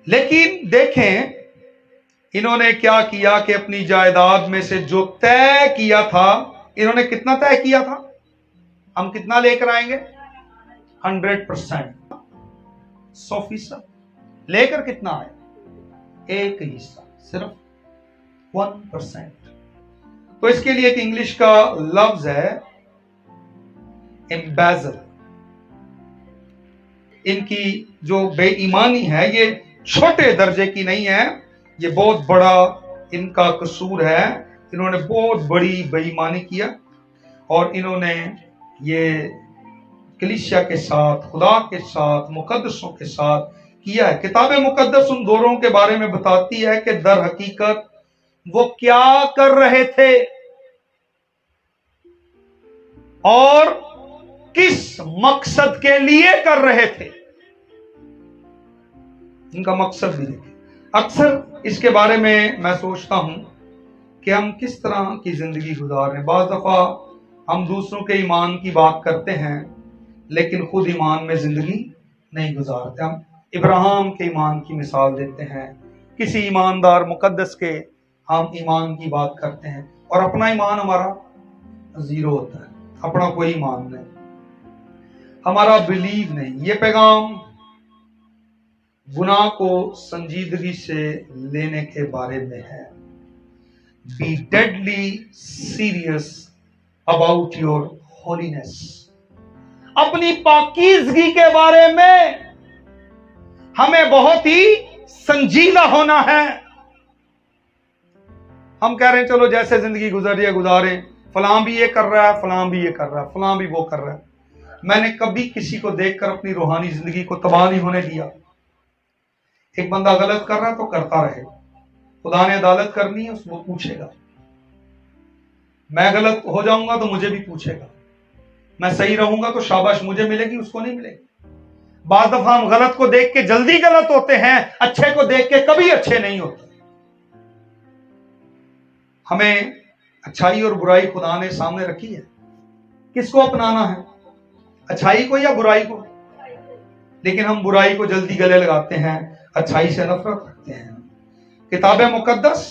लेकिन देखें इन्होंने क्या किया कि अपनी जायदाद में से जो तय किया था, इन्होंने कितना तय किया था, हम कितना लेकर आएंगे, 100%, 100%। लेकर कितना आए, एक हिस्सा, सिर्फ 1%। तो इसके लिए एक इंग्लिश का लफ्ज है एम्बेजल। इनकी जो बेईमानी है ये छोटे दर्जे की नहीं है, ये बहुत बड़ा इनका कसूर है। इन्होंने बहुत बड़ी बेईमानी किया और इन्होंने ये कलीसिया के साथ, खुदा के साथ, मुकद्दसों के साथ किया है। किताब मुकद्दस उन दोनों के बारे में बताती है कि दर हकीकत वो क्या कर रहे थे और किस मकसद के लिए कर रहे थे। इनका मकसद भी देखें। अक्सर इसके बारे में मैं सोचता हूं कि हम किस तरह की जिंदगी गुजार रहे हैं। बाज़ दफा हम दूसरों के ईमान की बात करते हैं लेकिन खुद ईमान में जिंदगी नहीं गुजारते। हम इब्राहिम के ईमान की मिसाल देते हैं, किसी ईमानदार मुकद्दस के हम ईमान की बात करते हैं और अपना ईमान हमारा जीरो होता है, अपना कोई ईमान नहीं, हमारा बिलीव नहीं। ये पैगाम गुनाह को संजीदगी से लेने के बारे में है। Be deadly serious about your holiness. अपनी पाकीज़गी के बारे में हमें बहुत ही संजीदा होना है। हम कह रहे हैं चलो जैसे जिंदगी गुजारे, फलां भी ये कर रहा है, फलां भी ये कर रहा है, फलां भी वो कर रहा है। मैंने कभी किसी को देखकर अपनी रूहानी जिंदगी को तबाह नहीं होने दिया। एक बंदा गलत कर रहा है तो करता रहे, खुदा ने अदालत करनी है, उसको पूछेगा। मैं गलत हो जाऊंगा तो मुझे भी पूछेगा, मैं सही रहूंगा तो शाबाश मुझे मिलेगी, उसको नहीं मिलेगी। बाज़ दफा हम गलत को देख के जल्दी गलत होते हैं, अच्छे को देख के कभी अच्छे नहीं होते। हमें अच्छाई और बुराई खुदा ने सामने रखी है, किसको अपनाना है, अच्छाई को या बुराई को। लेकिन हम बुराई को जल्दी गले लगाते हैं, अच्छाई से नफरत रखते हैं। किताब मुकद्दस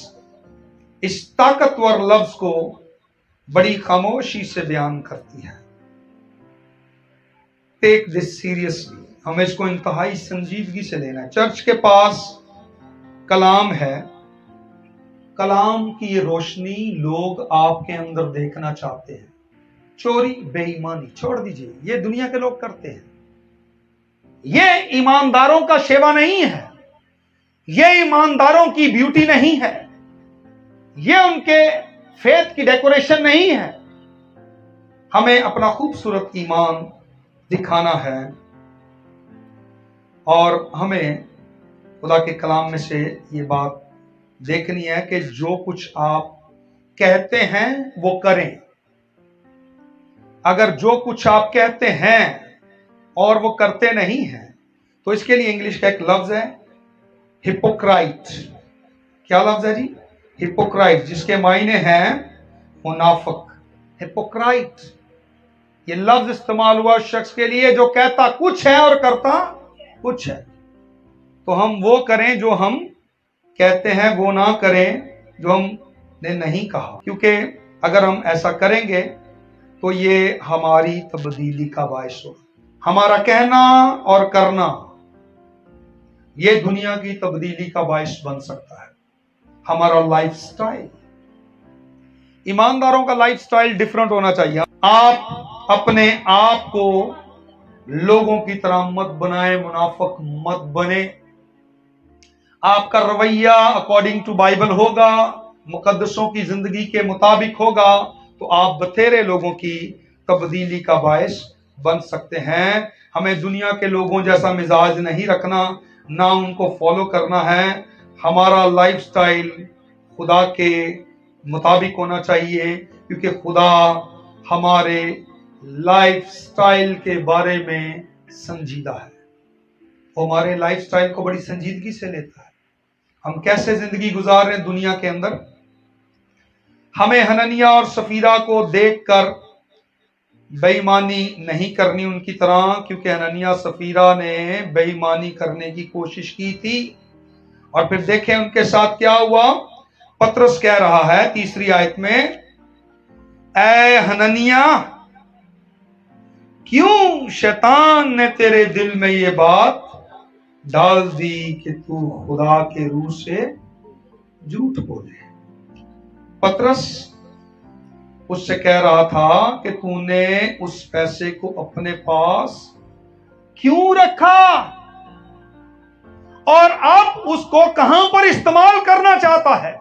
इस ताकतवर लफ्ज को बड़ी खामोशी से बयान करती है। टेक दिस सीरियसली, हमें इसको इंतहाई संजीदगी से लेना है। चर्च के पास कलाम है, कलाम की ये रोशनी लोग आपके अंदर देखना चाहते हैं। चोरी बेईमानी छोड़ दीजिए, ये दुनिया के लोग करते हैं। ये ईमानदारों का सेवा नहीं है, ये ईमानदारों की ब्यूटी नहीं है, ये उनके फेथ की डेकोरेशन नहीं है। हमें अपना खूबसूरत ईमान दिखाना है और हमें खुदा के कलाम में से ये बात देखनी है कि जो कुछ आप कहते हैं वो करें। अगर जो कुछ आप कहते हैं और वो करते नहीं हैं तो इसके लिए इंग्लिश का एक लफ्ज है हिपोक्राइट। क्या लफ्ज है जी, हिपोक्राइट, जिसके मायने हैं मुनाफिक। हिपोक्राइट ये लफ्ज इस्तेमाल हुआ उस शख्स के लिए जो कहता कुछ है और करता कुछ है। तो हम वो करें जो हम कहते हैं, वो ना करें जो हमने नहीं कहा, क्योंकि अगर हम ऐसा करेंगे तो ये हमारी तब्दीली का बायस होगा। हमारा कहना और करना ये दुनिया की तब्दीली का बायस बन सकता है। हमारा लाइफस्टाइल, ईमानदारों का लाइफस्टाइल डिफरेंट होना चाहिए। आप अपने आप को लोगों की तरह मत बनाए, मुनाफिक मत बने। आपका रवैया अकॉर्डिंग टू बाइबल होगा, मुकद्दसों की जिंदगी के मुताबिक होगा, तो आप बथेरे लोगों की तब्दीली का बायस बन सकते हैं। हमें दुनिया के लोगों जैसा मिजाज नहीं रखना, ना उनको फॉलो करना है। हमारा लाइफस्टाइल खुदा के मुताबिक होना चाहिए, क्योंकि खुदा हमारे लाइफस्टाइल के बारे में संजीदा है। वो हमारे लाइफस्टाइल को बड़ी संजीदगी से लेता है। हम कैसे जिंदगी गुजार रहे हैं दुनिया के अंदर। हमें हननिया और सफीरा को देखकर बेईमानी नहीं करनी उनकी तरह, क्योंकि हननिया सफीरा ने बेईमानी करने की कोशिश की थी और फिर देखें उनके साथ क्या हुआ। पतरस कह रहा है 3री आयत में, ऐ हननिया, क्यों शैतान ने तेरे दिल में ये बात डाल दी कि तू खुदा के रूह से झूठ बोले। पतरस उससे कह रहा था कि तूने उस पैसे को अपने पास क्यों रखा और अब उसको कहां पर इस्तेमाल करना चाहता है।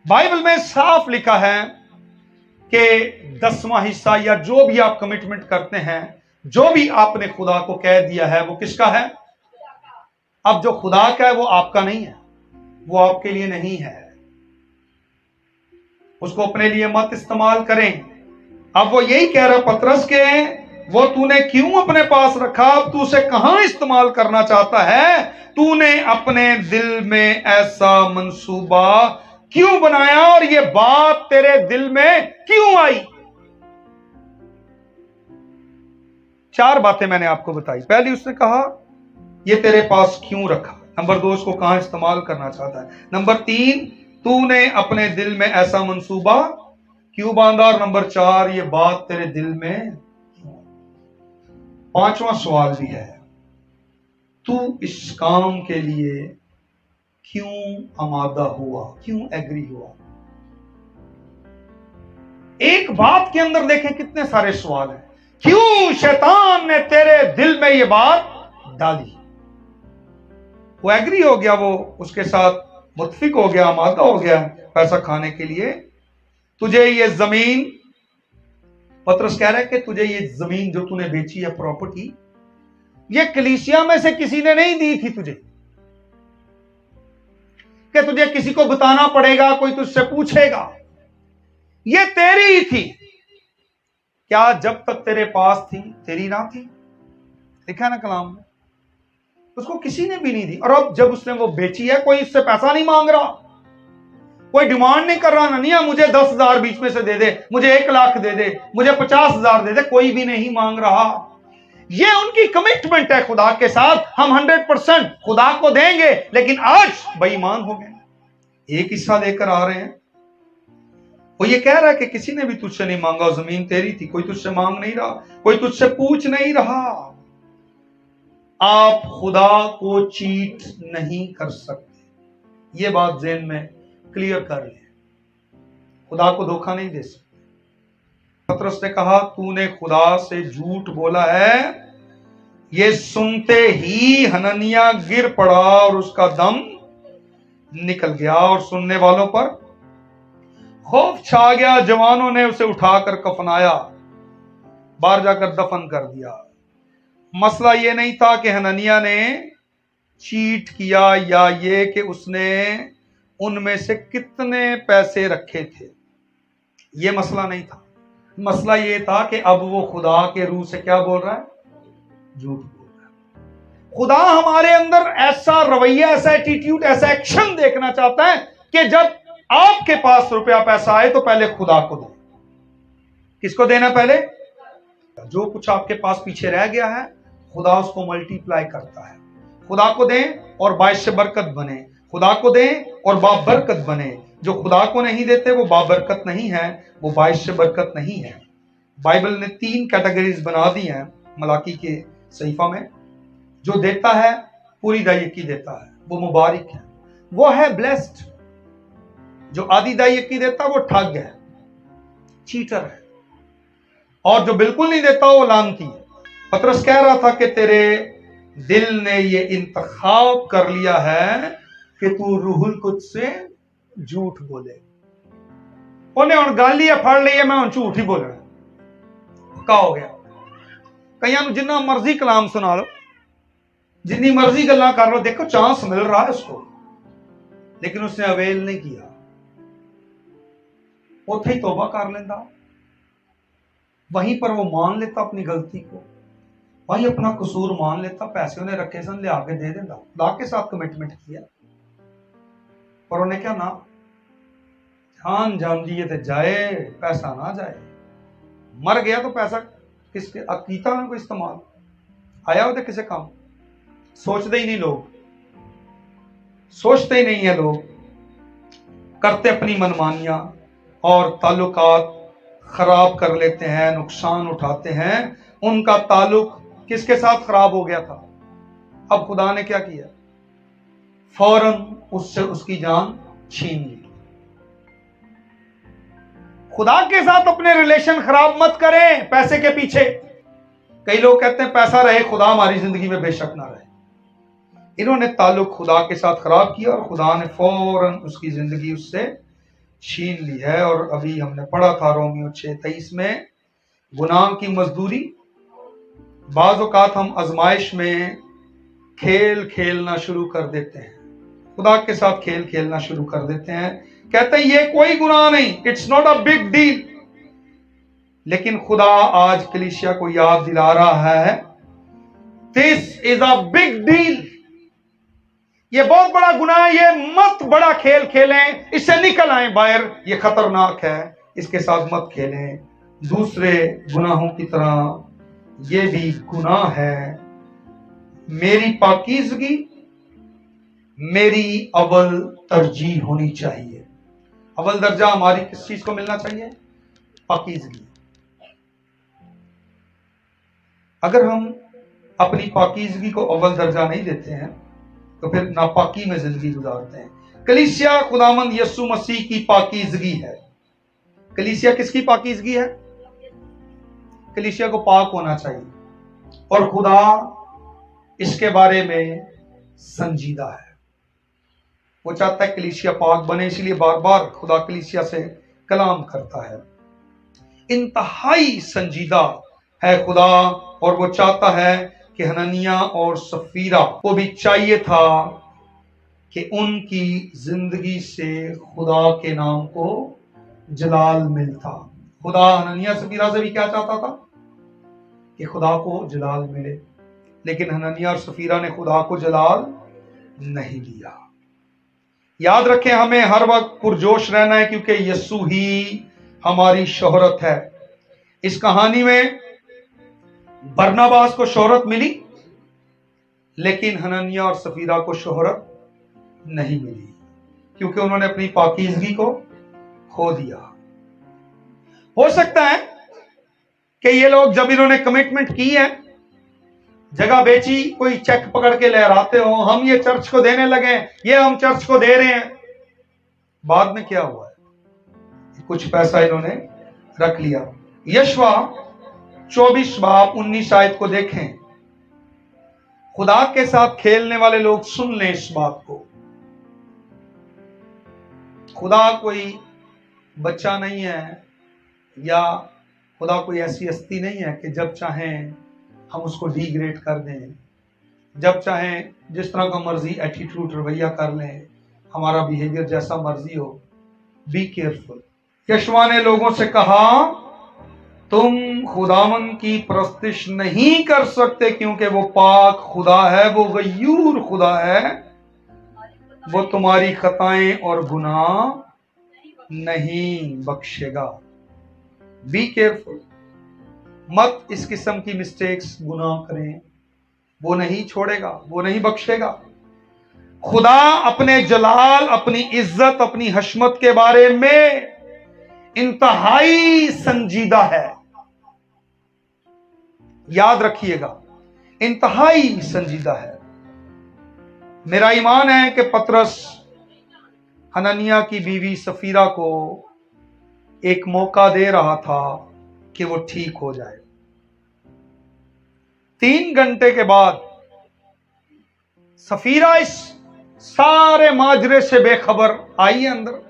बाइबल में साफ लिखा है कि 10वां हिस्सा या जो भी आप कमिटमेंट करते हैं, जो भी आपने खुदा को कह दिया है, वो किसका है। अब जो खुदा का है वो आपका नहीं है, वो आपके लिए नहीं है, उसको अपने लिए मत इस्तेमाल करें। अब वो यही कह रहा पतरस के, वो तूने क्यों अपने पास रखा, अब तू उसे कहां इस्तेमाल करना चाहता है। तूने अपने दिल में ऐसा मंसूबा क्यों बनाया और ये बात तेरे दिल में क्यों आई। 4 बातें मैंने आपको बताई। पहली उसने कहा ये तेरे पास क्यों रखा। नंबर 2 उसको कहां इस्तेमाल करना चाहता है। नंबर 3 तूने अपने दिल में ऐसा मंसूबा क्यों बांधा। और नंबर 4 ये बात तेरे दिल में। 5वां सवाल भी है, तू इस काम के लिए क्यों आमादा हुआ, क्यों एग्री हुआ। एक बात के अंदर देखें कितने सारे सवाल हैं। क्यों शैतान ने तेरे दिल में ये बात डाली। वो एग्री हो गया, वो उसके साथ मुत्फिक हो गया, आमादा हो गया पैसा खाने के लिए। तुझे ये जमीन, पतरस कह रहा है कि तुझे ये जमीन जो तूने बेची है, प्रॉपर्टी, ये कलीसिया में से किसी ने नहीं दी थी तुझे, कि तुझे किसी को बताना पड़ेगा, कोई तुझसे पूछेगा, ये तेरी ही थी। क्या जब तक तेरे पास थी तेरी ना थी। लिखा ना कलाम में, उसको किसी ने भी नहीं दी। और अब जब उसने वो बेची है, कोई इससे पैसा नहीं मांग रहा, कोई डिमांड नहीं कर रहा, ननिया मुझे 10,000 बीच में से दे दे, मुझे 1 लाख दे दे, मुझे 50,000 दे दे, कोई भी नहीं मांग रहा। ये उनकी कमिटमेंट है खुदा के साथ, हम 100% खुदा को देंगे। लेकिन आज बेईमान हो गए, एक हिस्सा लेकर आ रहे हैं। वो ये कह रहा है कि किसी ने भी तुझसे नहीं मांगा, जमीन तेरी थी, कोई तुझसे मांग नहीं रहा, कोई तुझसे पूछ नहीं रहा। आप खुदा को चीट नहीं कर सकते, ये बात ज़हन में क्लियर कर ले। खुदा को धोखा नहीं दे सकते। पतरस ने कहा तूने खुदा से झूठ बोला है। ये सुनते ही हननिया गिर पड़ा और उसका दम निकल गया और सुनने वालों पर खौफ छा गया। जवानों ने उसे उठाकर कफनाया, बाहर जाकर दफन कर दिया। मसला यह नहीं था कि हननिया ने चीट किया या ये कि उसने उनमें से कितने पैसे रखे थे, यह मसला नहीं था। मसला यह था कि अब वो खुदा के रूह से क्या बोल रहा है, झूठ बोल रहा है। खुदा हमारे अंदर ऐसा रवैया, ऐसा एटीट्यूड, ऐसा एक्शन देखना चाहता है कि जब आपके पास रुपया पैसा आए तो पहले खुदा को दो। किसको देना पहले? जो कुछ आपके पास पीछे रह गया है, खुदा उसको मल्टीप्लाई करता है। खुदा को दें और बाइश बरकत बने, खुदा को दें और बाबरकत बने। जो खुदा को नहीं देते वो बाबरकत नहीं है, वो बाइश बरकत नहीं है। बाइबल ने 3 कैटेगरीज बना दी हैं मलाकी के सहीफा में। जो देता है पूरी दायकी देता है, वो मुबारक है, वो है ब्लेस्ड। जो आधी दायकी देता वो ठग है, चीटर है। और जो बिल्कुल नहीं देता वो लानती है। पतरस कह रहा था कि तेरे दिल ने ये इंतखाब कर लिया है कि तू रूहुल कुद्स से झूठ बोले। उन्हें हुण गल ही फड़ ली है, मैं हुण झूठ ही बोलना। क्या हो गया? कईयां जिन्ना मर्जी कलाम सुना लो, जिन्नी मर्जी गल्लां कर लो, देखो चांस मिल रहा है उसको, लेकिन उसने अवेल नहीं किया। उथे ही तौबा कर लेता, वहीं पर वो मान लेता अपनी गलती को, वहीं अपना कसूर मान लेता। पैसे उन्हें रखे सन, ले आके दे देता, खुदा के साथ कमिटमेंट किया। पर उन्हें क्या ना जान जाती है तो जाए, पैसा ना जाए। मर गया तो पैसा किसके अकीता में कोई इस्तेमाल आया होता किसी काम। सोचते ही नहीं लोग, सोचते ही नहीं है लोग, करते अपनी मनमानियां और ताल्लुकात खराब कर लेते हैं, नुकसान उठाते हैं। उनका ताल्लुक किसके साथ खराब हो गया था? अब खुदा ने क्या किया? फौरन उससे उसकी जान छीन ली। खुदा के साथ अपने रिलेशन खराब मत करें पैसे के पीछे। कई लोग कहते हैं पैसा रहे, खुदा हमारी जिंदगी में बेशक ना रहे। इन्होंने ताल्लुक खुदा के साथ खराब किया और खुदा ने फौरन उसकी जिंदगी उससे छीन ली है। और अभी हमने पढ़ा था रोमियो 6:23 में, गुनाह की मजदूरी, बाज़ औक़ात हम आजमाइश में खेल खेलना शुरू कर देते हैं, खुदा के साथ खेल खेलना शुरू कर देते हैं, कहते हैं ये कोई गुनाह नहीं, it's not a big deal. लेकिन खुदा आज कलीसिया को याद दिला रहा है, this is a big deal, ये बहुत बड़ा गुनाह है, ये मत बड़ा खेल खेलें, इससे निकल आए बाहर, ये खतरनाक है, इसके साथ मत खेलें। दूसरे गुनाहों की तरह ये भी गुनाह है। मेरी पाकीज़गी मेरी अव्वल तरजीह होनी चाहिए। अव्वल दर्जा हमारी किस चीज को मिलना चाहिए? पाकीज़गी। अगर हम अपनी पाकीज़गी को अव्वल दर्जा नहीं देते हैं तो फिर नापाकी में जिंदगी गुजारते हैं। कलीसिया खुदावंद यीशु मसीह की पाकीज़गी है। कलीसिया किसकी पाकीज़गी है? कलीसिया को पाक होना चाहिए और खुदा इसके बारे में संजीदा है। वो चाहता है कलीसिया पाक बने, इसलिए बार बार खुदा कलीसिया से कलाम करता है। इंतहाई संजीदा है खुदा, और वो चाहता है कि हननिया और सफीरा को भी चाहिए था कि उनकी जिंदगी से खुदा के नाम को जलाल मिलता। खुदा हननिया सफीरा से भी क्या चाहता था? कि खुदा को जलाल मिले, लेकिन हननिया और सफीरा ने खुदा को जलाल नहीं दिया। याद रखें, हमें हर वक्त पुरजोश रहना है, क्योंकि यीशु ही हमारी शोहरत है। इस कहानी में बरनबास को शोहरत मिली, लेकिन हननिया और सफीरा को शोहरत नहीं मिली, क्योंकि उन्होंने अपनी पाकीज़गी को खो दिया। हो सकता है कि ये लोग जब इन्होंने कमिटमेंट की है, जगह बेची, कोई चेक पकड़ के लहराते हो, हम ये चर्च को देने लगे, ये हम चर्च को दे रहे हैं। बाद में क्या हुआ है? कुछ पैसा इन्होंने रख लिया। यशवा 24:19 आयत को देखें। खुदा के साथ खेलने वाले लोग सुन लें इस बात को। खुदा कोई बच्चा नहीं है, या खुदा कोई ऐसी हस्ती नहीं है कि जब चाहें हम उसको डिग्रेड कर दें, जब चाहें जिस तरह का मर्जी एटीट्यूड रवैया कर लें, हमारा बिहेवियर जैसा मर्जी हो। Be careful. यशवा ने लोगों से कहा, तुम खुदावन की परस्तिश नहीं कर सकते, क्योंकि वो पाक खुदा है, वो गयूर खुदा है, वो तुम्हारी खताएं और गुनाह नहीं बख्शेगा। बी केयरफुल, मत इस किस्म की मिस्टेक्स गुनाह करें, वो नहीं छोड़ेगा, वो नहीं बख्शेगा। खुदा अपने जलाल, अपनी इज्जत, अपनी हशमत के बारे में इंतहाई संजीदा है। याद रखिएगा, इंतहाई संजीदा है। मेरा ईमान है कि पतरस हननिया की बीवी सफीरा को एक मौका दे रहा था कि वो ठीक हो जाए। 3 घंटे के बाद सफीरा इस सारे माजरे से बेखबर आई अंदर।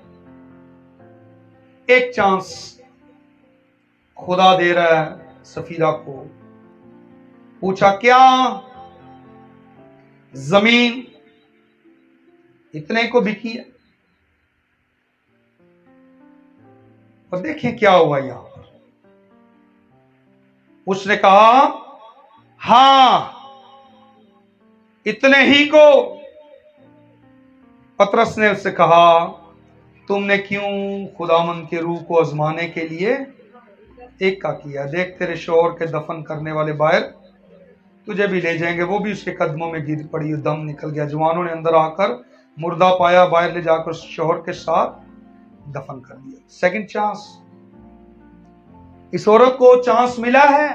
एक चांस खुदा दे रहा है सफीरा को। पूछा, क्या जमीन इतने को बिकी है? और देखें क्या हुआ यहां पर। उसने कहा, हां इतने ही को। पतरस ने उससे कहा, तुमने क्यों खुदामंद के रूह को आजमाने के लिए एक का किया? देख, तेरे शोहर के दफन करने वाले बाहर तुझे भी ले जाएंगे। वो भी उसके कदमों में गिर पड़ी, दम निकल गया। जवानों ने अंदर आकर मुर्दा पाया, बाहर ले जाकर शोहर के साथ दफन कर दिया। सेकंड चांस, इस औरत को चांस मिला है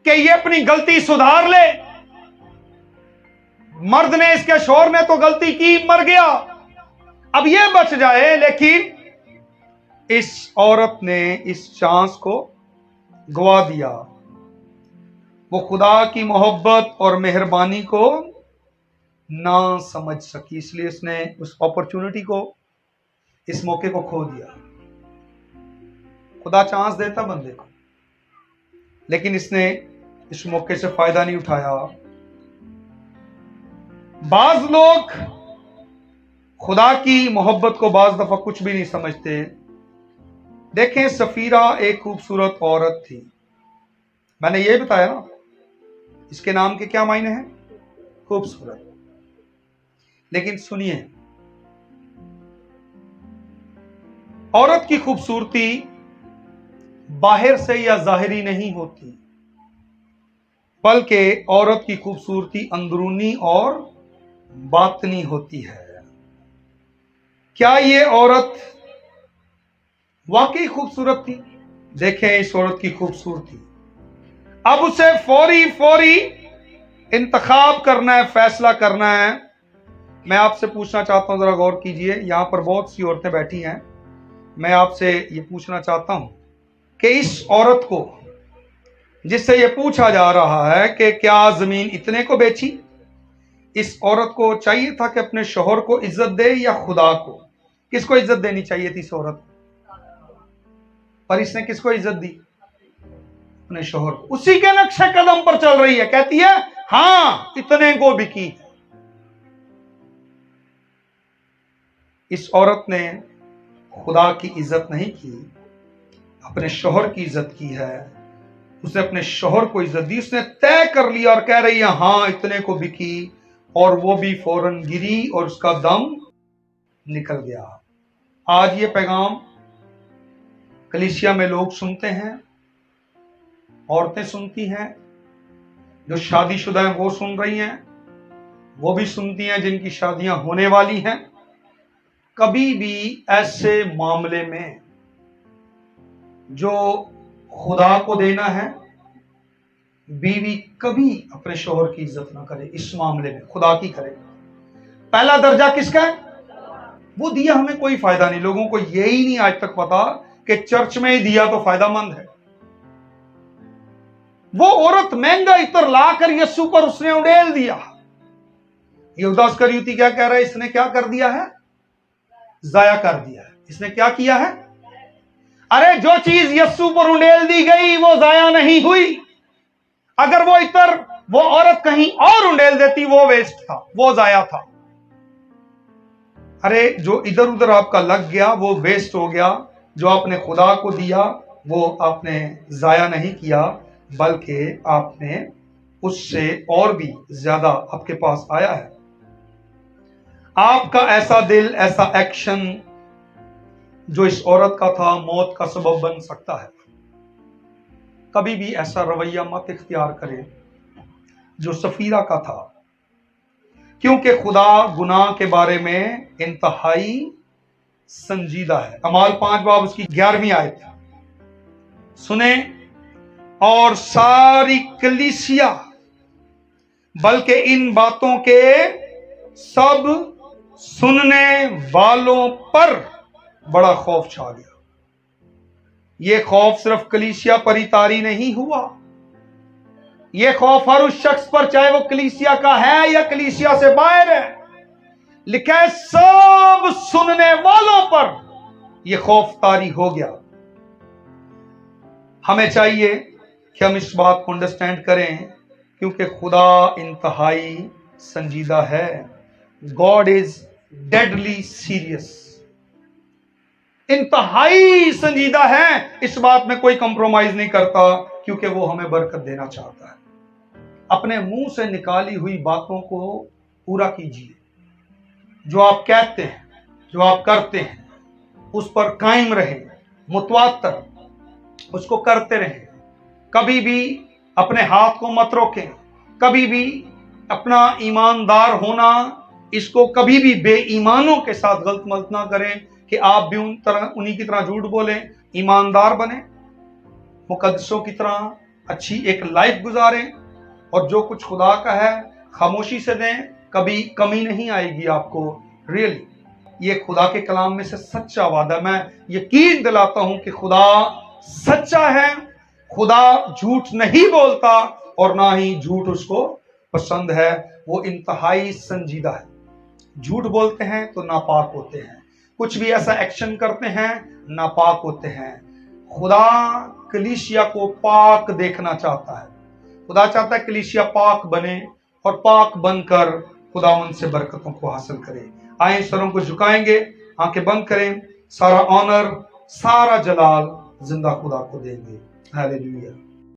कि ये अपनी गलती सुधार ले। मर्द ने, इसके शोहर ने तो गलती की, मर गया, अब ये बच जाए। लेकिन इस औरत ने इस चांस को गवा दिया। वो खुदा की मोहब्बत और मेहरबानी को ना समझ सकी, इसलिए उसने उस अपॉर्चुनिटी को, इस मौके को खो दिया। खुदा चांस देता बंदे को, लेकिन इसने इस मौके से फायदा नहीं उठाया। बाज लोग खुदा की मोहब्बत को बाज दफा कुछ भी नहीं समझते। देखें, सफीरा एक खूबसूरत औरत थी। मैंने ये बताया ना, इसके नाम के क्या मायने हैं? खूबसूरत। लेकिन सुनिए, औरत की खूबसूरती बाहर से या जाहिरी नहीं होती, बल्कि औरत की खूबसूरती अंदरूनी और बातनी होती है। क्या ये औरत वाकई खूबसूरत थी? देखें इस औरत की खूबसूरती। अब उसे फौरी इंतखाब करना है, फैसला करना है। मैं आपसे पूछना चाहता हूं, जरा गौर कीजिए, यहां पर बहुत सी औरतें बैठी हैं। मैं आपसे ये पूछना चाहता हूं कि इस औरत को, जिससे ये पूछा जा रहा है कि क्या जमीन इतने को बेची, इस औरत को चाहिए था कि अपने शोहर को इज्जत दे या खुदा को? किसको इज्जत देनी चाहिए थी इस औरत? पर इसने किसको इज्जत दी? अपने शोहर को। उसी के नक्शे कदम पर चल रही है, कहती है हां इतने को बिकी। इस औरत ने खुदा की इज्जत नहीं की, अपने शोहर की इज्जत की है। उसने अपने शोहर को इज्जत दी, उसने तय कर लिया और कह रही है हां इतने को बिकी, और वो भी फौरन गिरी और उसका दम निकल गया। आज ये पैगाम कलीसिया में लोग सुनते हैं, औरतें सुनती हैं, जो शादीशुदा हैं वो सुन रही हैं, वो भी सुनती हैं जिनकी शादियां होने वाली हैं। कभी भी ऐसे मामले में जो खुदा को देना है, बीवी कभी अपने शोहर की इज्जत ना करे। इस मामले में खुदा की करे। पहला दर्जा किसका है? वो दिया हमें कोई फायदा नहीं। लोगों को यही नहीं आज तक पता कि चर्च में ही दिया तो फायदामंद है। वो औरत महंगा इत्र लाकर यीशु पर उसने उड़ेल दिया। यहूदा इस्करियोती क्या कह रहा है? इसने क्या कर दिया है? जाया कर दिया है। इसने क्या किया है? अरे जो चीज यीशु पर उड़ेल दी गई वो जाया नहीं हुई। अगर वो इत्र वो औरत कहीं और उड़ेल देती, वो वेस्ट था, वो जाया था। अरे जो इधर उधर आपका लग गया वो वेस्ट हो गया। जो आपने खुदा को दिया वो आपने जाया नहीं किया, बल्कि आपने उससे और भी ज्यादा आपके पास आया है। आपका ऐसा दिल, ऐसा एक्शन जो इस औरत का था, मौत का सबब बन सकता है। कभी भी ऐसा रवैया मत इख्तियार करें जो सफीरा का था, क्योंकि खुदा गुनाह के बारे में इंतहाई संजीदा है। अमाल 5 बाब उसकी 11वीं आयत सुने, और सारी कलीसिया बल्कि इन बातों के सब सुनने वालों पर बड़ा खौफ छा गया। यह खौफ सिर्फ कलीसिया पर ही तारी नहीं हुआ, यह खौफ हर उस शख्स पर, चाहे वो कलीसिया का है या कलीसिया से बाहर है। लिखा है सब सुनने वालों पर यह खौफ तारी हो गया। हमें चाहिए कि हम इस बात को अंडरस्टैंड करें, क्योंकि खुदा इंतहाई संजीदा है। God is deadly serious. इंतहाई संजीदा है, इस बात में कोई कंप्रोमाइज नहीं करता, क्योंकि वो हमें बरकत देना चाहता है। अपने मुंह से निकाली हुई बातों को पूरा कीजिए। जो आप कहते हैं, जो आप करते हैं, उस पर कायम रहें, मुतवातर उसको करते रहें। कभी भी अपने हाथ को मत रोकें, कभी भी अपना ईमानदार होना, इसको कभी भी बेईमानों के साथ गलत मत ना करें कि आप भी उन्हीं की तरह झूठ बोलें। ईमानदार बने, मुकद्दसों की तरह अच्छी एक लाइफ गुजारें और जो कुछ खुदा का है खामोशी से दें, कभी कमी नहीं आएगी आपको। रियली ये खुदा के कलाम में से सच्चा वादा, मैं यकीन दिलाता हूं कि खुदा सच्चा है, खुदा झूठ नहीं बोलता और ना ही झूठ उसको पसंद है। वो इंतहाई संजीदा है। झूठ बोलते हैं तो नापाक होते हैं, कुछ भी ऐसा एक्शन करते हैं नापाक होते हैं। खुदा कलीसिया को पाक देखना चाहता है। खुदा चाहता है कलीसिया पाक बने और पाक बनकर खुदा उनसे बरकतों को हासिल करे। आए सरों को झुकाएंगे, आंखें बंद करें, सारा ऑनर सारा जलाल जिंदा खुदा को देंगे। हालेलुया।